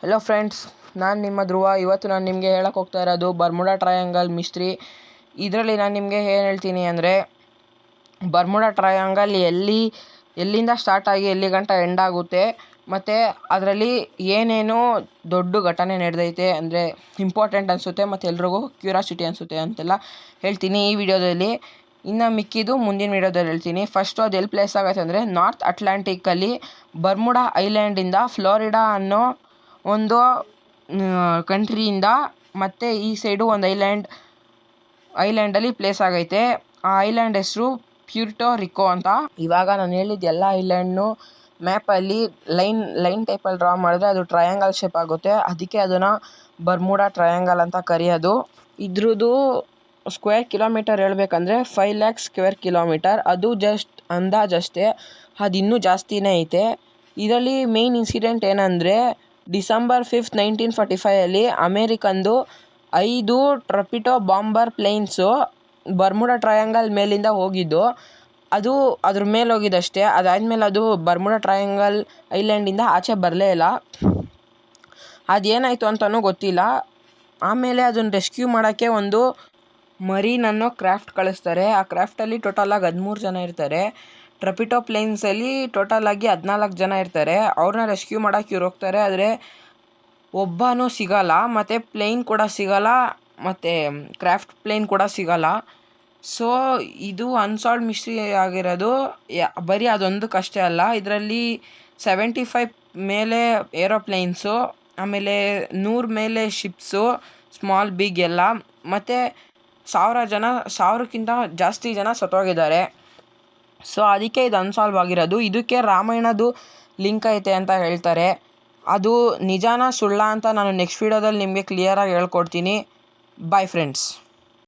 Hello friends, ನಾನು ನಿಮ್ಮ ಧ್ರುವ. ಇವತ್ತು ನಾನು ನಿಮಗೆ ಹೇಳಕ್ಕೆ ಹೋಗ್ತಾ ಇರೋದು ಬರ್ಮುಡಾ ಟ್ರಯಾಂಗಲ್ ಮಿಸ್ಟ್ರಿ. ಇದರಲ್ಲಿ ನಾನು ನಿಮಗೆ ಏನು ಹೇಳ್ತೀನಿ ಅಂದರೆ, ಬರ್ಮುಡಾ ಟ್ರಯಾಂಗಲ್ ಎಲ್ಲಿಂದ ಸ್ಟಾರ್ಟ್ ಆಗಿ ಎಲ್ಲಿ ಗಂಟ ಎಂಡ್ ಆಗುತ್ತೆ, ಮತ್ತು ಅದರಲ್ಲಿ ಏನೇನು ದೊಡ್ಡ ಘಟನೆ ನಡೆದೈತೆ ಅಂದರೆ ಇಂಪಾರ್ಟೆಂಟ್ ಅನಿಸುತ್ತೆ ಮತ್ತು ಎಲ್ರಿಗೂ ಕ್ಯೂರಾಸಿಟಿ ಅನಿಸುತ್ತೆ ಅಂತೆಲ್ಲ ಹೇಳ್ತೀನಿ ಈ ವಿಡಿಯೋದಲ್ಲಿ. ಇನ್ನು ಮಿಕ್ಕಿದ್ದು ಮುಂದಿನ ವಿಡಿಯೋದಲ್ಲಿ ಹೇಳ್ತೀನಿ. ಫಸ್ಟು ಅದು ಎಲ್ಲಿ ಪ್ಲೇಸ್ ಆಗುತ್ತೆ ಅಂದರೆ, ನಾರ್ತ್ ಅಟ್ಲಾಂಟಿಕ್ಕಲ್ಲಿ ಬರ್ಮುಡಾ ಐಲ್ಯಾಂಡಿಂದ ಫ್ಲೋರಿಡಾ ಅನ್ನೋ ಒಂದು ಕಂಟ್ರಿಯಿಂದ ಮತ್ತು ಈ ಸೈಡು ಒಂದು ಐಲ್ಯಾಂಡಲ್ಲಿ ಪ್ಲೇಸ್ ಆಗೈತೆ. ಆ ಐಲ್ಯಾಂಡ್ ಹೆಸರು ಪ್ಯೂರ್ಟೋ ರಿಕೋ ಅಂತ. ಇವಾಗ ನಾನು ಹೇಳಿದ ಎಲ್ಲ ಐಲ್ಯಾಂಡ್ನು ಮ್ಯಾಪಲ್ಲಿ ಲೈನ್ ಟೈಪಲ್ಲಿ ಡ್ರಾ ಮಾಡಿದ್ರೆ ಅದು ಟ್ರಯಾಂಗಲ್ ಶೇಪ್ ಆಗುತ್ತೆ. ಅದಕ್ಕೆ ಅದನ್ನು ಬರ್ಮುಡಾ ಟ್ರಯಾಂಗಲ್ ಅಂತ ಕರೆಯೋದು. ಇದ್ರದ್ದು ಸ್ಕ್ವೇರ್ ಕಿಲೋಮೀಟರ್ ಹೇಳ್ಬೇಕಂದ್ರೆ 5 lakhs ಸ್ಕ್ವೇರ್ ಕಿಲೋಮೀಟರ್. ಅದು ಜಸ್ಟ್ ಅಂದಾಜಷ್ಟೇ, ಅದು ಇನ್ನೂ ಜಾಸ್ತಿನೇ ಐತೆ. ಇದರಲ್ಲಿ ಮೇಯ್ನ್ ಇನ್ಸಿಡೆಂಟ್ ಏನಂದರೆ, December 5th, 1945 ಅಮೇರಿಕನ್ದು 5 torpedo bomber planes Bermuda triangle ಮೇಲಿಂದ ಹೋಗಿದ್ದು. ಅದು ಅದ್ರ ಮೇಲೆ ಹೋಗಿದ್ದಷ್ಟೇ. ಅದಾದಮೇಲೆ ಅದು ಬರ್ಮುಡಾ ಟ್ರಯಾಂಗಲ್ ಐಲ್ಯಾಂಡಿಂದ ಆಚೆ ಬರಲೇ ಇಲ್ಲ. ಅದೇನಾಯಿತು ಅಂತಲೂ ಗೊತ್ತಿಲ್ಲ. ಆಮೇಲೆ ಅದನ್ನು ರೆಸ್ಕ್ಯೂ ಮಾಡೋಕ್ಕೆ ಒಂದು ಮರೀನ್ ಅನ್ನೋ ಕ್ರಾಫ್ಟ್ ಕಳಿಸ್ತಾರೆ. ಆ ಕ್ರಾಫ್ಟಲ್ಲಿ ಟೋಟಲಾಗಿ 13 ಜನ ಇರ್ತಾರೆ. ಟ್ರಪಿಟೋ ಪ್ಲೇನ್ಸಲ್ಲಿ ಟೋಟಲಾಗಿ 14 ಜನ ಇರ್ತಾರೆ. ಅವ್ರನ್ನ ರೆಸ್ಕ್ಯೂ ಮಾಡೋಕ್ಕೆ ಇವ್ರು ಹೋಗ್ತಾರೆ. ಆದರೆ ಒಬ್ಬನೂ ಸಿಗಲ್ಲ, ಮತ್ತು ಪ್ಲೇನ್ ಕೂಡ ಸಿಗಲ್ಲ, ಮತ್ತು ಕ್ರಾಫ್ಟ್ ಪ್ಲೇನ್ ಕೂಡ ಸಿಗಲ್ಲ. ಸೊ ಇದು ಅನ್ಸಾಲ್ವ್ಡ್ ಮಿಸ್ಟ್ರಿ ಆಗಿರೋದು ಬರೀ ಅದೊಂದಕ್ಕಷ್ಟೇ ಅಲ್ಲ. ಇದರಲ್ಲಿ 75 ಮೇಲೆ ಏರೋಪ್ಲೇನ್ಸು, ಆಮೇಲೆ 100 ಮೇಲೆ ಶಿಪ್ಸು, ಸ್ಮಾಲ್ ಬಿಗ್ ಎಲ್ಲ, ಮತ್ತು 1000ಕ್ಕಿಂತ ಜಾಸ್ತಿ ಜನ ಸತ್ತೋಗಿದ್ದಾರೆ. ಸೊ ಅದಕ್ಕೆ ಇದು ಅನ್ಸಾಲ್ವ್ ಆಗಿರೋದು. ಇದಕ್ಕೆ ರಾಮಾಯಣದ್ದು ಲಿಂಕ್ ಐತೆ ಅಂತ ಹೇಳ್ತಾರೆ. ಅದು ನಿಜಾನ ಸುಳ್ಳ ಅಂತ ನಾನು ನೆಕ್ಸ್ಟ್ ವೀಡಿಯೋದಲ್ಲಿ ನಿಮಗೆ ಕ್ಲಿಯರಾಗಿ ಹೇಳ್ಕೊಡ್ತೀನಿ. Bye friends.